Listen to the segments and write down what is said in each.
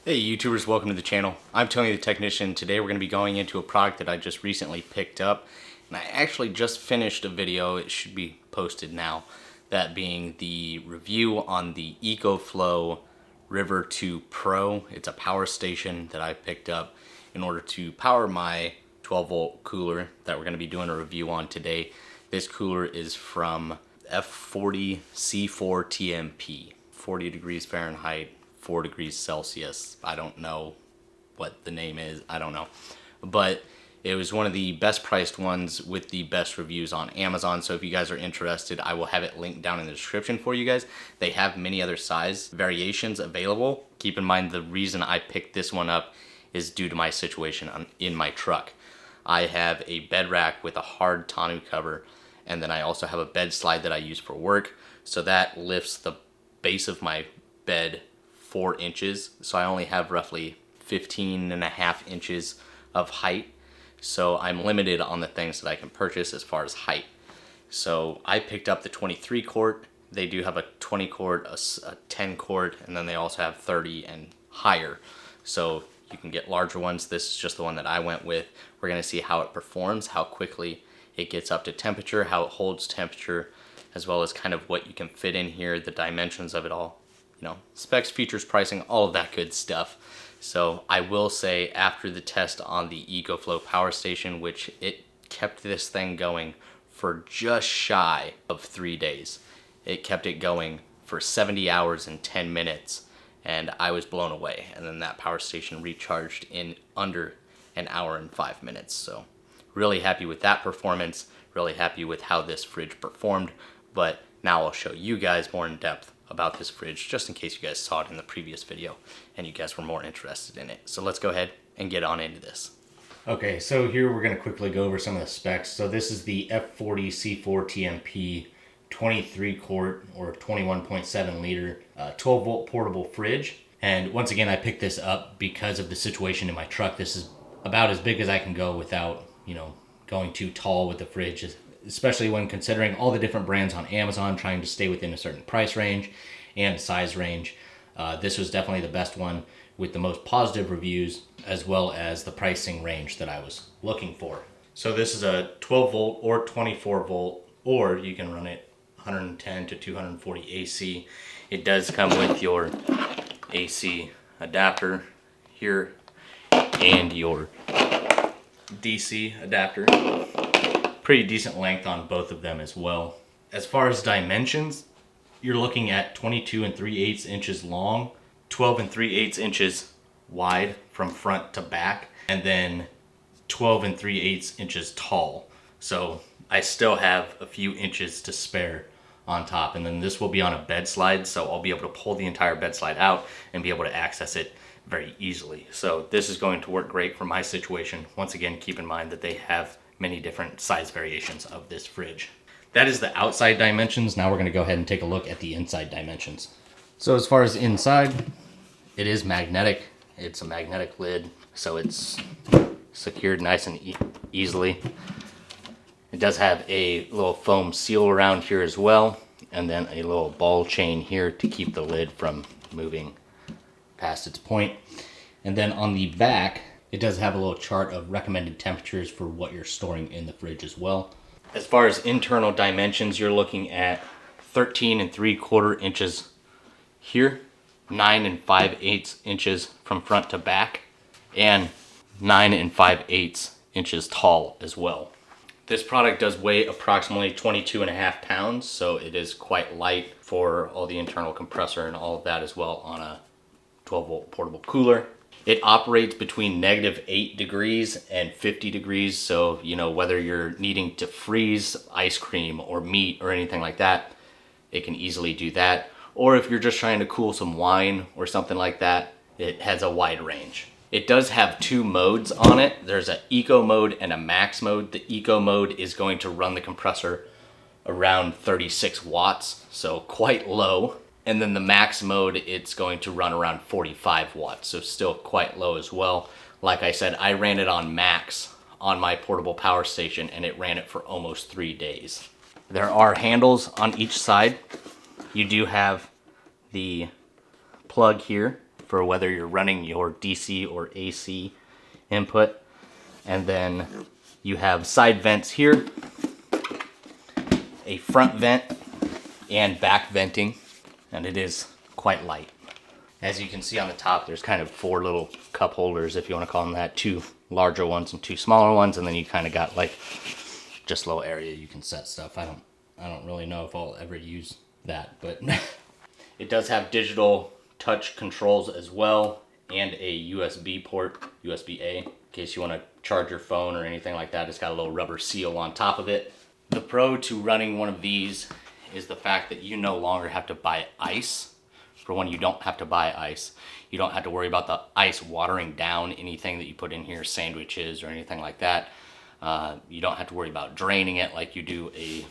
Hey YouTubers, welcome to the channel. I'm Tony the Technician. Today we're going to be going into a product that I just recently picked up. And I actually just finished a video, it should be posted now, that being the review on the EcoFlow River 2 Pro. It's a power station that I picked up in order to power my 12 volt cooler that we're going to be doing a review on today. This cooler is from F40c4TMP, 40 degrees Fahrenheit, 4 degrees Celsius. I don't know what the name is. I don't know. But it was one of the best priced ones with the best reviews on Amazon. So if you guys are interested, I will have it linked down in the description for you guys. They have many other size variations available. Keep in mind the reason I picked this one up is due to my situation in my truck. I have a bed rack with a hard tonneau cover, and then I also have a bed slide that I use for work. So that lifts the base of my bed 4 inches, so I only have roughly 15.5 inches of height, so I'm limited on the things that I can purchase as far as height. So I picked up the 23 quart. They do have a 20 quart, a 10 quart, and then they also have 30 and higher, so you can get larger ones. This is just the one that I went with. We're going to see how it performs, how quickly it gets up to temperature, how it holds temperature, as well as kind of what you can fit in here, the dimensions of it all. You know, specs, features, pricing, all of that good stuff. So I will say, after the test on the EcoFlow power station, which it kept this thing going for just shy of 3 days. It kept it going for 70 hours and 10 minutes, and I was blown away. And then that power station recharged in under an hour and 5 minutes. So really happy with that performance, really happy with how this fridge performed. But now I'll show you guys more in depth about this fridge, just in case you guys saw it in the previous video and you guys were more interested in it. So let's go ahead and get on into this. Okay, so here we're going to quickly go over some of the specs. So this is the F40c4TMP 23 quart or 21.7 liter 12 volt portable fridge. And once again, I picked this up because of the situation in my truck. This is about as big as I can go without, going too tall with the fridge, especially when considering all the different brands on Amazon, trying to stay within a certain price range and size range. This was definitely the best one with the most positive reviews, as well as the pricing range that I was looking for. So this is a 12 volt or 24 volt, or you can run it 110 to 240 AC. It does come with your AC adapter here and your DC adapter. Pretty decent length on both of them as well. As far as dimensions, you're looking at 22 3/8 inches long, 12 3/8 inches wide from front to back, and then 12 3/8 inches tall. So I still have a few inches to spare on top, and then this will be on a bed slide, so I'll be able to pull the entire bed slide out and be able to access it very easily. So this is going to work great for my situation. Once again, keep in mind that they have many different size variations of this fridge. That is the outside dimensions. Now we're going to go ahead and take a look at the inside dimensions. So as far as inside, it is magnetic. It's a magnetic lid, so it's secured nice and easily. It does have a little foam seal around here as well, and then a little ball chain here to keep the lid from moving past its point. And then on the back, it does have a little chart of recommended temperatures for what you're storing in the fridge as well. As far as internal dimensions, you're looking at 13 3/4 inches here, 9 5/8 inches from front to back, and 9 5/8 inches tall as well. This product does weigh approximately 22.5 pounds, so it is quite light for all the internal compressor and all of that as well on a 12 volt portable cooler. It operates between -8 degrees and 50 degrees, so whether you're needing to freeze ice cream or meat or anything like that, it can easily do that. Or if you're just trying to cool some wine or something like that, it has a wide range. It does have 2 modes on it. There's an eco mode and a max mode. The eco mode is going to run the compressor around 36 watts, so quite low. And then the max mode, it's going to run around 45 watts, so still quite low as well. Like I said, I ran it on max on my portable power station, and it ran it for almost 3 days. There are handles on each side. You do have the plug here for whether you're running your DC or AC input. And then you have side vents here, a front vent, and back venting, and it is quite light. As you can see on the top, there's kind of 4 little cup holders, if you want to call them that, 2 larger ones and 2 smaller ones, and then you kind of got like just a little area you can set stuff. I don't really know if I'll ever use that, but it does have digital touch controls as well, and a USB port, USB-A, in case you want to charge your phone or anything like that. It's got a little rubber seal on top of it. The pro to running one of these is the fact that you no longer have to buy ice. For when you don't have to buy ice, you don't have to worry about the ice watering down anything that you put in here, sandwiches or anything like that. You don't have to worry about draining it like you do a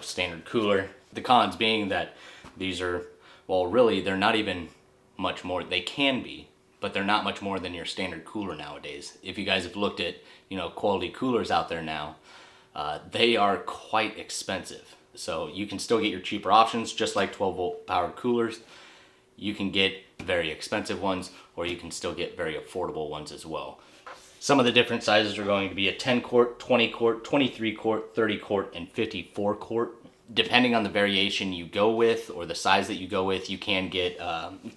standard cooler. The cons being that these are, well, really they're not even much more. They can be, but they're not much more than your standard cooler nowadays. If you guys have looked at quality coolers out there now, they are quite expensive. So you can still get your cheaper options, just like 12-volt powered coolers. You can get very expensive ones, or you can still get very affordable ones as well. Some of the different sizes are going to be a 10 quart, 20 quart, 23 quart, 30 quart, and 54 quart. Depending on the variation you go with, or the size that you go with, you can get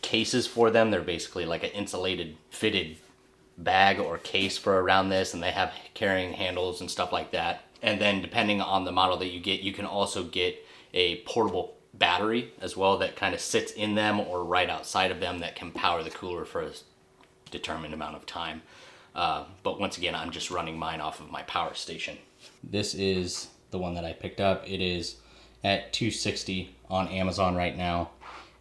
cases for them. They're basically like an insulated fitted bag or case for around this, and they have carrying handles and stuff like that. And then depending on the model that you get, you can also get a portable battery as well that kind of sits in them or right outside of them that can power the cooler for a determined amount of time. But once again, I'm just running mine off of my power station. This is the one that I picked up. It is at $260 on Amazon right now,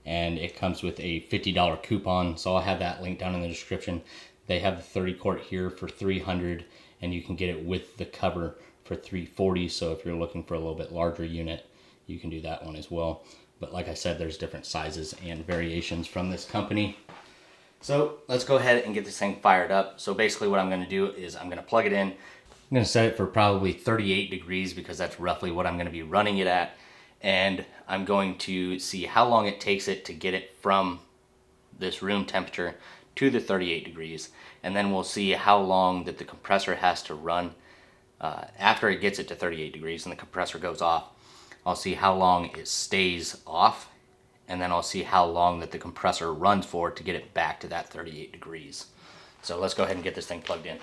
and it comes with a $50 coupon, so I'll have that link down in the description. They have the 30 quart here for $300, and you can get it with the cover for $340. So if you're looking for a little bit larger unit, you can do that one as well. But like I said, there's different sizes and variations from this company. So let's go ahead and get this thing fired up. So basically what I'm going to do is I'm going to plug it in. I'm going to set it for probably 38 degrees because that's roughly what I'm going to be running it at. And I'm going to see how long it takes it to get it from this room temperature to the 38 degrees. And then we'll see how long that the compressor has to run after it gets it to 38 degrees and the compressor goes off. I'll see how long it stays off, and then I'll see how long that the compressor runs for to get it back to that 38 degrees. So let's go ahead and get this thing plugged in.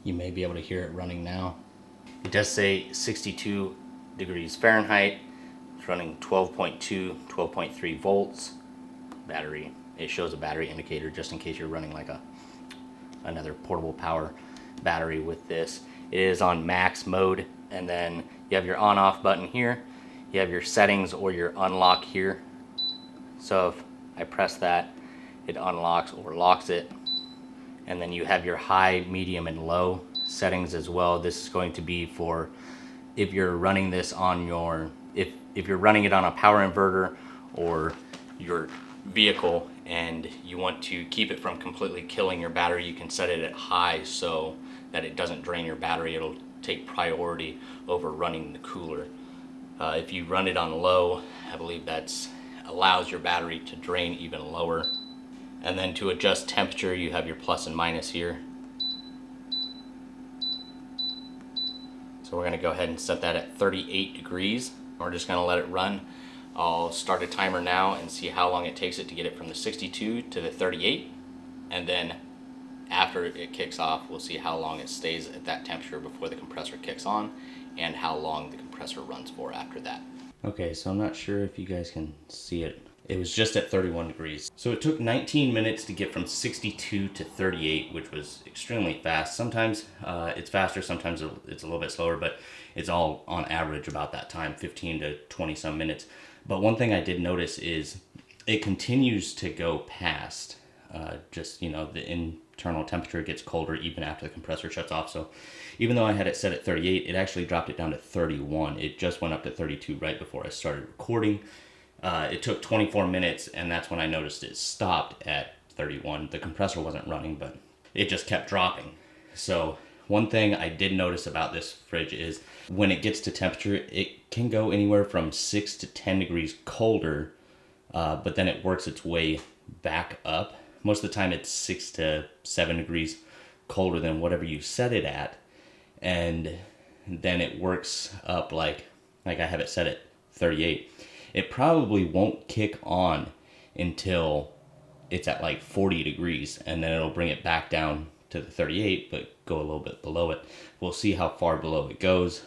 You may be able to hear it running now. It does say 62 degrees Fahrenheit. It's running 12.2, 12.3 volts. Battery, it shows a battery indicator just in case you're running like another portable power battery with this. It is on max mode, and then you have your on off button here. You have your settings or your unlock here. So if I press that, it unlocks or locks it. And then you have your high, medium, and low settings as well. This is going to be for if you're running this on your, if you're running it on a power inverter or your vehicle and you want to keep it from completely killing your battery, you can set it at high so that it doesn't drain your battery. It'll take priority over running the cooler. If you run it on low, I believe that allows your battery to drain even lower. And then to adjust temperature, you have your plus and minus here. So we're going to go ahead and set that at 38 degrees. We're just going to let it run. I'll start a timer now and see how long it takes it to get it from the 62 to the 38. And then after it kicks off, we'll see how long it stays at that temperature before the compressor kicks on and how long the compressor runs for after that. Okay, so I'm not sure if you guys can see it. It was just at 31 degrees. So it took 19 minutes to get from 62 to 38, which was extremely fast. Sometimes it's faster, sometimes it's a little bit slower, but it's all on average about that time, 15 to 20 some minutes. But one thing I did notice is it continues to go past just, the internal temperature gets colder even after the compressor shuts off. So even though I had it set at 38, it actually dropped it down to 31. It just went up to 32 right before I started recording. It took 24 minutes, and that's when I noticed it stopped at 31. The compressor wasn't running, but it just kept dropping. So one thing I did notice about this fridge is when it gets to temperature, it can go anywhere from 6 to 10 degrees colder, but then it works its way back up. Most of the time it's 6 to 7 degrees colder than whatever you set it at, and then it works up like I have it set at 38. It probably won't kick on until it's at like 40 degrees, and then it'll bring it back down to the 38, but go a little bit below it. We'll see how far below it goes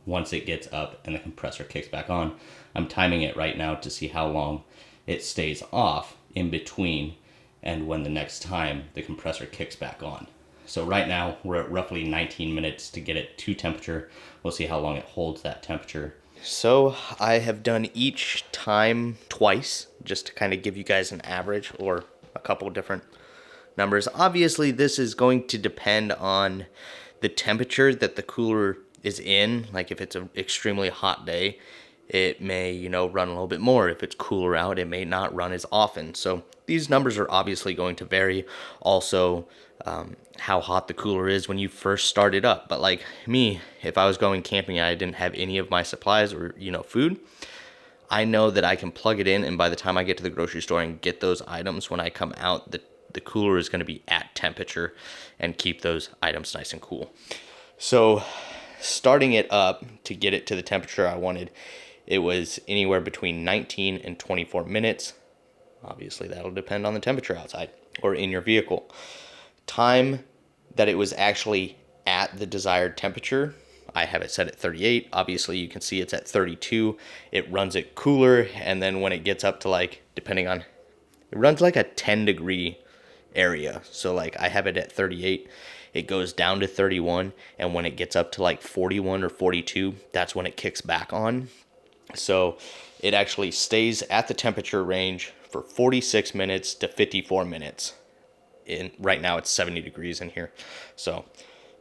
once it gets up and the compressor kicks back on. I'm timing it right now to see how long it stays off in between and when the next time the compressor kicks back on. So right now we're at roughly 19 minutes to get it to temperature. We'll see how long it holds that temperature. So I have done each time twice, just to kind of give you guys an average or a couple different numbers. Obviously, this is going to depend on the temperature that the cooler is in. Like if it's an extremely hot day, it may, you know, run a little bit more. If it's cooler out, it may not run as often. So these numbers are obviously going to vary. Also, how hot the cooler is when you first start it up. But like me, if I was going camping and I didn't have any of my supplies or, you know, food, I know that I can plug it in, and by the time I get to the grocery store and get those items, when I come out, the cooler is going to be at temperature and keep those items nice and cool. So starting it up to get it to the temperature I wanted, it was anywhere between 19 and 24 minutes. Obviously, that'll depend on the temperature outside or in your vehicle. Time that it was actually at the desired temperature, I have it set at 38. Obviously, you can see it's at 32. It runs it cooler, and then when it gets up to like, depending on, it runs like a 10 degree area. So like I have it at 38. It goes down to 31, and when it gets up to like 41 or 42, that's when it kicks back on. So it actually stays at the temperature range for 46 minutes to 54 minutes. Right now it's 70 degrees in here, so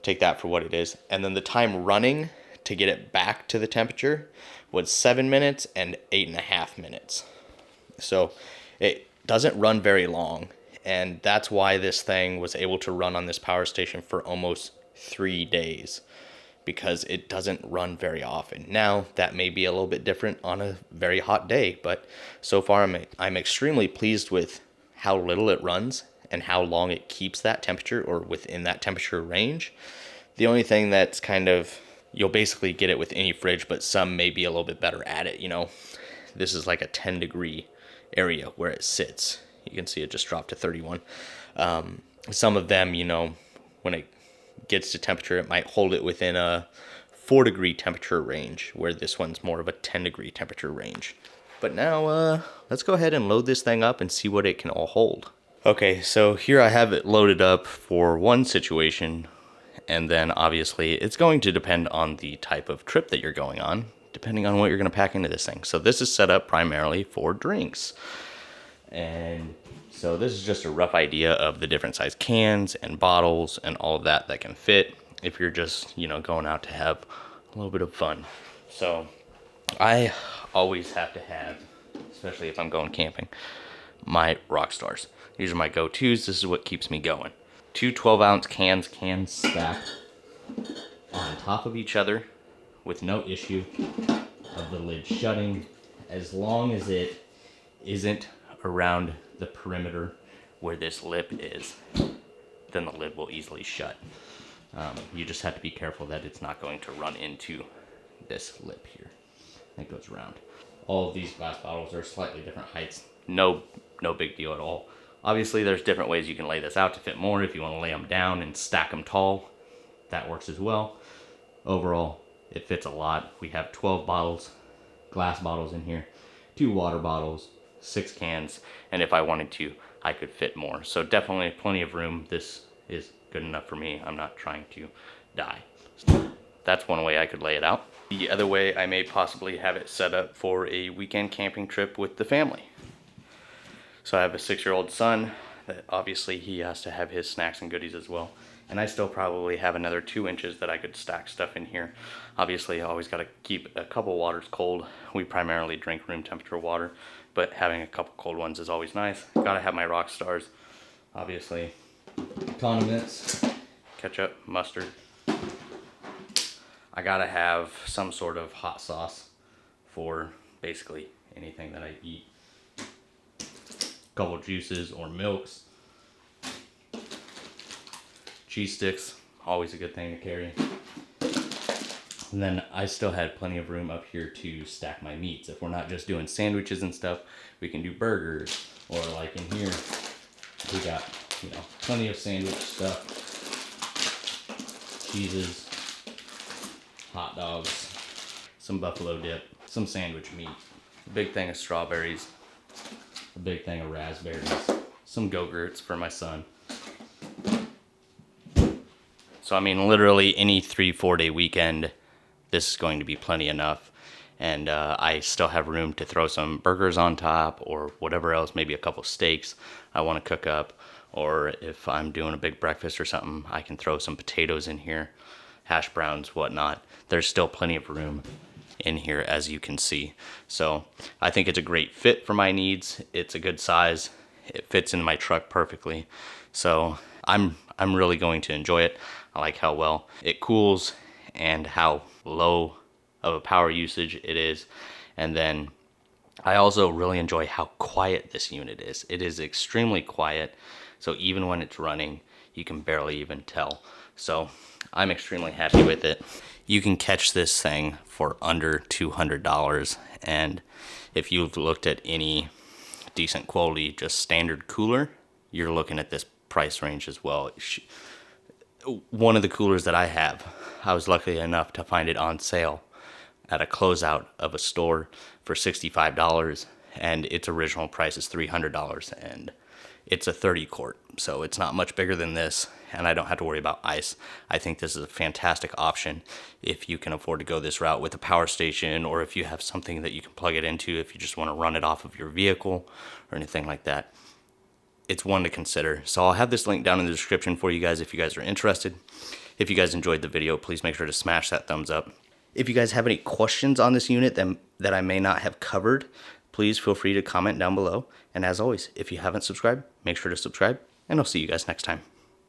take that for what it is. And then the time running to get it back to the temperature was 7 minutes and 8.5 minutes. So it doesn't run very long, and that's why this thing was able to run on this power station for almost 3 days, because it doesn't run very often. Now that may be a little bit different on a very hot day, but so far I'm extremely pleased with how little it runs and how long it keeps that temperature or within that temperature range. The only thing that's kind of, you'll basically get it with any fridge, but some may be a little bit better at it. You know, this is like a 10 degree area where it sits. You can see it just dropped to 31. Some of them, you know, when it gets to temperature, it might hold it within a 4 degree temperature range, where this one's more of a 10 degree temperature range. But now let's go ahead and load this thing up and see what it can all hold. Okay, so here I have it loaded up for one situation, and then obviously it's going to depend on the type of trip that you're going on, depending on what you're going to pack into this thing. So this is set up primarily for drinks. And so this is just a rough idea of the different size cans and bottles and all of that that can fit if you're just, you know, going out to have a little bit of fun. So I always have to have, especially if I'm going camping, my rock stars. These are my go-tos. This is what keeps me going. 2 12-ounce cans can stack on top of each other with no issue of the lid shutting, as long as it isn't around the perimeter where this lip is. Then the lid will easily shut. You just have to be careful that it's not going to run into this lip here that goes around. All of these glass bottles are slightly different heights. No big deal at all. Obviously, there's different ways you can lay this out to fit more. If you want to lay them down and stack them tall, that works as well. Overall, it fits a lot. We have 12 bottles, glass bottles in here, 2 water bottles, 6 cans, and if I wanted to, I could fit more. So definitely plenty of room. This is good enough for me. I'm not trying to die. So that's one way I could lay it out. The other way, I may possibly have it set up for a weekend camping trip with the family. So I have a 6-year-old son that obviously he has to have his snacks and goodies as well. And I still probably have another 2 inches that I could stack stuff in here. Obviously, I always got to keep a couple waters cold. We primarily drink room temperature water, but having a couple cold ones is always nice. Gotta have my rock stars, obviously. Condiments, ketchup, mustard, I gotta have some sort of hot sauce for basically anything that I eat. Couple juices or milks. Cheese sticks, always a good thing to carry. And then I still had plenty of room up here to stack my meats. If we're not just doing sandwiches and stuff, we can do burgers. Or like in here, we got, you know, plenty of sandwich stuff. Cheeses, hot dogs, some buffalo dip, some sandwich meat, a big thing of strawberries, a big thing of raspberries, some Go-Gurts for my son. So I mean, literally any 3-4 day weekend, this is going to be plenty enough. And I still have room to throw some burgers on top or whatever else, maybe a couple steaks I want to cook up. Or if I'm doing a big breakfast or something, I can throw some potatoes in here, hash browns, whatnot. There's still plenty of room in here, as you can see. So I think it's a great fit for my needs. It's a good size. It fits in my truck perfectly. So I'm really going to enjoy it. I like how well it cools and how low of a power usage it is. And then I also really enjoy how quiet this unit is. It is extremely quiet. So even when it's running, you can barely even tell. So I'm extremely happy with it. You can catch this thing for under $200. And if you've looked at any decent quality, just standard cooler, you're looking at this price range as well. One of the coolers that I have, I was lucky enough to find it on sale at a closeout of a store for $65, and its original price is $300, and it's a 30 quart, so it's not much bigger than this, and I don't have to worry about ice. I think this is a fantastic option if you can afford to go this route with a power station, or if you have something that you can plug it into if you just want to run it off of your vehicle or anything like that. It's one to consider. So I'll have this link down in the description for you guys if you guys are interested. If you guys enjoyed the video, please make sure to smash that thumbs up. If you guys have any questions on this unit that I may not have covered, please feel free to comment down below. And as always, if you haven't subscribed, make sure to subscribe, and I'll see you guys next time.